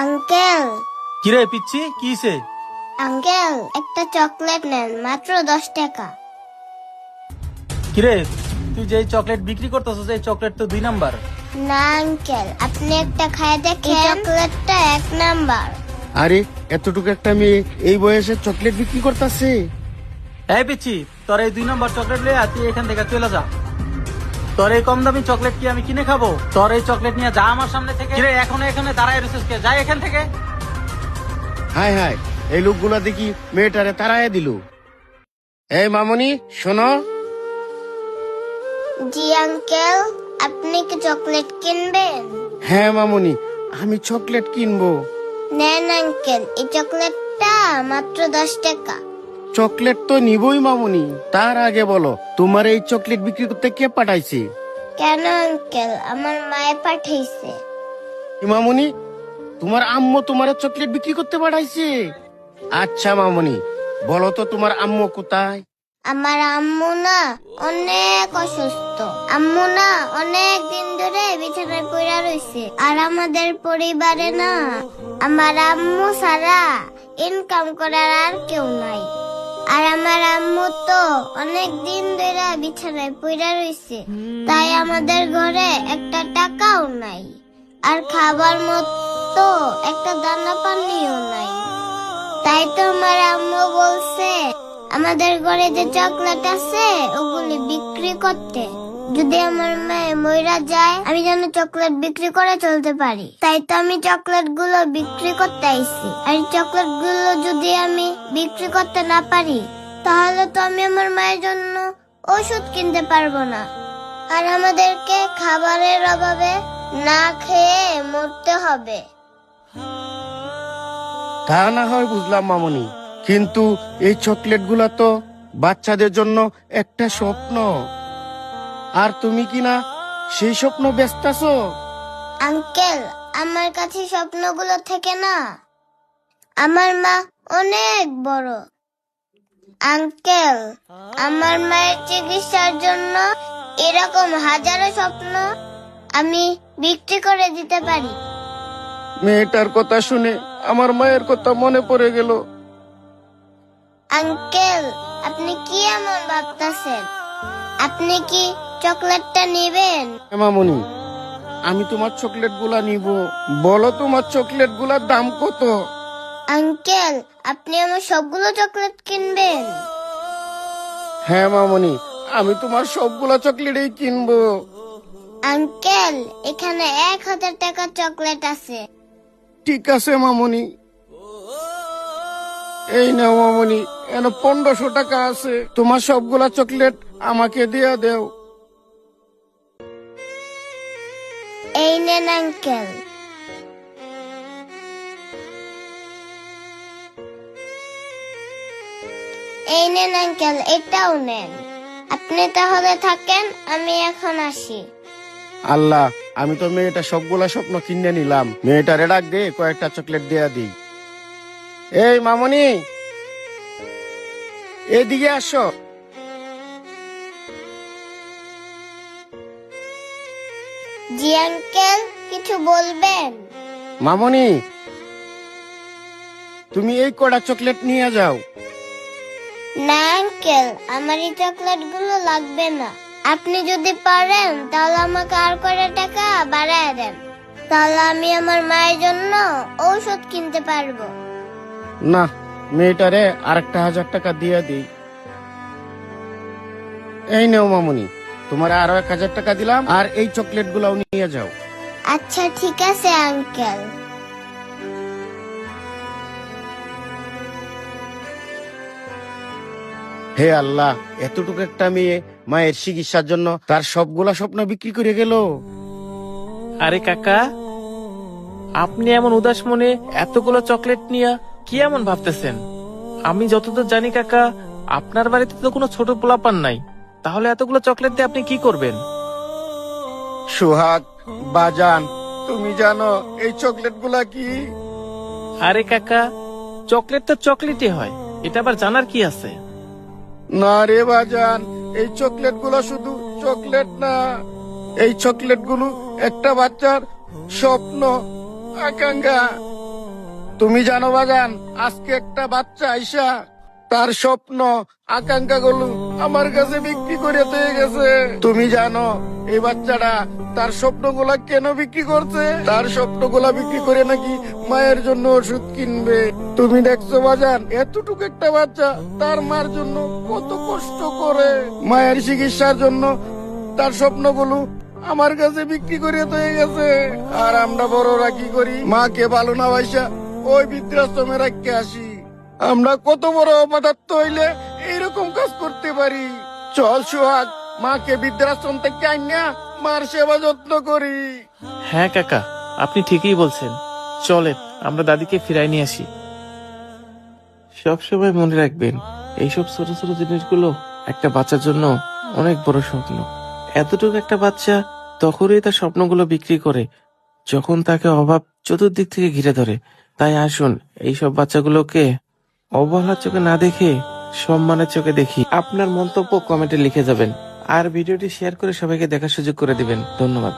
Uncle কিরে পিচ্ছি কিছে? আঙ্কেল একটা চকলেট নেন, মাত্র 10 টাকা। কিরে তুই যে চকলেট বিক্রি করতেছিস এই চকলেট তো 2 নাম্বার। না আঙ্কেল, আপনি একটা খায় দেখেন, চকলেটটা 1 নাম্বার। আরে এতটুকু একটা মেয়ে এই বয়সে চকলেট বিক্রি করতেছে? এই পিচ্ছি, তোর এই 2 নাম্বার চকলেট লয়ে তুই এখান থেকে চলে যা। তোর এই কম দামি চকলেট কি আমি কিনে খাবো? তোর এই চকলেট নিয়ে যা আমার সামনে থেকে। কিরে এখনো এখানে দাঁড়ায় রয়েছিস কে? যা এখান থেকে। হায় হায়, এই লোকগুলা দেখি মেয়েটারে তাড়ায় দিল। এই মামনি শোনো। জি আঙ্কেল, আপনি কি চকলেট কিনবেন? হ্যাঁ মামনি, আমি চকলেট কিনবো। নেন আঙ্কেল, এই চকলেটটা মাত্র 10 টাকা। চকলেট তো নিবই মামনি, তার আগে বলো তোমার এই চকলেট বিক্রি করতে কে পাঠাইছে? কেন আঙ্কেল, আমার মায়ে পাঠাইছে। মামনি, তোমার আম্মু তোমার চকলেট বিক্রি করতে পাঠাইছে? আচ্ছা মামনি, বলো তো তোমার আম্মু কোথায়? আমার আম্মু না অনেক অসুস্থ। আম্মু না অনেক দিন ধরে বিছানায় পড়ে রয়েছে। আর আমাদের পরিবারে না আমার আম্মু ছাড়া ইনকাম করার আর কেউ নাই। আর আমার আম্মু তো অনেক দিন ধরে বিছানায় পড়ে রয়েছে, তাই আমাদের ঘরে একটা টাকাও নাই। আর খাবার মতো একটা দানা পানিও নাই। তাই তো আমার আম্মু বলছে আমাদের ঘরে যে চকলেট আছে ওগুলি বিক্রি করতে। যদি আমার মেয়ে মইরা যায়, আমি যেন চকলেট বিক্রি করে চলতে পারি। তাই তো আমি চকলেট গুলো বিক্রি করতে আইছি। আর চকলেট গুলো যদি আমি বিক্রি করতে না পারি, তাহলে তো আমি আমার মায়ের জন্য ওষুধ কিনতে পারবো না। আর আমাদেরকে খাবারের অভাবে না খেয়ে মরতে হবে। তা না হয় বুঝলাম মামনি, কিন্তু এই চকলেট গুলা তো বাচ্চাদের জন্য একটা স্বপ্ন। আর তুমি কিনা সেই স্বপ্ন বেচতাছো? আঙ্কেল, আমার কাছে স্বপ্নগুলো থেকে না, আমার মা অনেক বড়। আঙ্কেল, আমার মায়ের চিকিৎসার জন্য এরকম হাজারো স্বপ্ন আমি বিক্রি করে দিতে পারি। মেয়েটার কথা শুনে আমার মায়ের কথা মনে পড়ে গেল। আঙ্কেল, আপনি কি এমন ভাবতেছেন? আপনি কি চকলেটটা নেবেন? মামনি, আমি তোমার চকলেট গুলা নিব। বলো তোমার চকলেট গুলার দাম কত? আঙ্কেল, আপনি আমার সবগুলো চকলেট কিনবেন? হ্যাঁ মামনি, আমি তোমার সবগুলা চকলেটই কিনবো। আঙ্কেল, এখানে 1000 টাকার চকলেট আছে। ঠিক আছে মামনি। এই নাও মামনি, এনে 1500 টাকা আছে। তোমার সবগুলা চকলেট আমাকে দিয়া দেও। এই নেন আঙ্কেল। এই নেন আঙ্কেল, এটাও নেন। আপনি তাহলে থাকেন, আমি এখন আসি। আল্লাহ, আমি তো মেয়েটা সবগুলা স্বপ্ন কিনে নিলাম। মেয়েটারে ডাক দে, কয়েকটা চকলেট দেয়া দিই। এই মামনি, এদিকে আসো। জি আঙ্কেল, কিছু বলবেন? মামনি, তুমি এই কটা চকলেট নিয়ে যাও। না আঙ্কেল, আমার এই চকলেট গুলো লাগবে না। আপনি যদি পারেন তাহলে আমাকে আর কয়টা টাকা বাড়ায় দেন, তাহলে আমি আমার মায়ের জন্য ঔষধ কিনতে পারবো। না, মেয়েটারে আরেকটা 1000 টাকা দিয়ে দিই। এই নেও মামনি, তোমার আরো 1000 টাকা দিলাম। আর এই চকলেট গুলাও নিয়ে যাও। আচ্ছা ঠিক আছে আঙ্কেল। হে আল্লাহ, এতটুকু একটা মেয়ে মায়ের চিকিৎসার জন্য তার সবগুলা স্বপ্ন বিক্রি করে গেল। আরে কাকা, আপনি এমন উদাস মনে এতগুলো চকলেট নিয়ে কি এমন ভাবতেছেন? আমি যতদূর জানি কাকা, আপনার বাড়িতে তো কোনো ছোট পোলাপান নাই। তাহলে এতগুলো চকলেট দিয়ে আপনি কি করবেন? সোহাগ, বাজান, তুমি জানো এই চকলেট গুলা কি? আরে কাকা, চকলেট তো চকলেটই হয়, এটা আবার জানার কি আছে? না রে বাজান, এই চকলেট গুলো শুধু চকলেট না, এই চকলেট গুলো একটা বাচ্চার স্বপ্ন, আকাঙ্ক্ষা। তুমি জানো বাগান, আজকে একটা বাচ্চা আইসা তার স্বপ্ন আকাঙ্ক্ষা গুলো আমার কাছে বিক্রি করে দিয়ে গেছে। তুমি জানো এই বাচ্চাটা তার স্বপ্নগুলা কেন বিক্রি করছে? তার স্বপ্নগুলা বিক্রি করে নাকি মায়ের জন্য ওষুধ কিনবে। তুমি দেখছো বাজান, এতটুকু একটা বাচ্চা তার মার জন্য কত কষ্ট করে, মায়ের চিকিৎসার জন্য তার স্বপ্নগুলো আমার কাছে বিক্রি করে দিয়ে গেছে। আর আমরা বড়রা কি করি? মাকে ভালো না বাসা ওই বৃদ্ধাশ্রমে রাখতে আসি। আমরা কত বড় অপদার্থ হইলে এইরকম কাজ করতে পারি। চল সোহাগ, মাকে বৃদ্ধাশ্রম থেকে আইনা মার সেবা যত্ন করি। হ্যাঁ কাকা, আপনি ঠিকই বলছেন। চলেন আমরা দাদিকে ফিরাই নিয়ে আসি। সবসময় মনে রাখবেন, এইসব ছোট ছোট জিনিসগুলো একটা বাচ্চার জন্য অনেক বড় স্বপ্ন। এতটুকু একটা বাচ্চা তখনই তার স্বপ্নগুলো বিক্রি করে যখন তাকে অভাব চতুর্দিক থেকে ঘিরে ধরে। তাই আসুন এইসব বাচ্চাগুলোকে অবহেলার চোখে না দেখে সম্মানের চোখে দেখি। আপনার মন্তব্য কমেন্টে লিখে যাবেন আর ভিডিওটি শেয়ার করে সবাইকে দেখার সুযোগ করে দিবেন। ধন্যবাদ।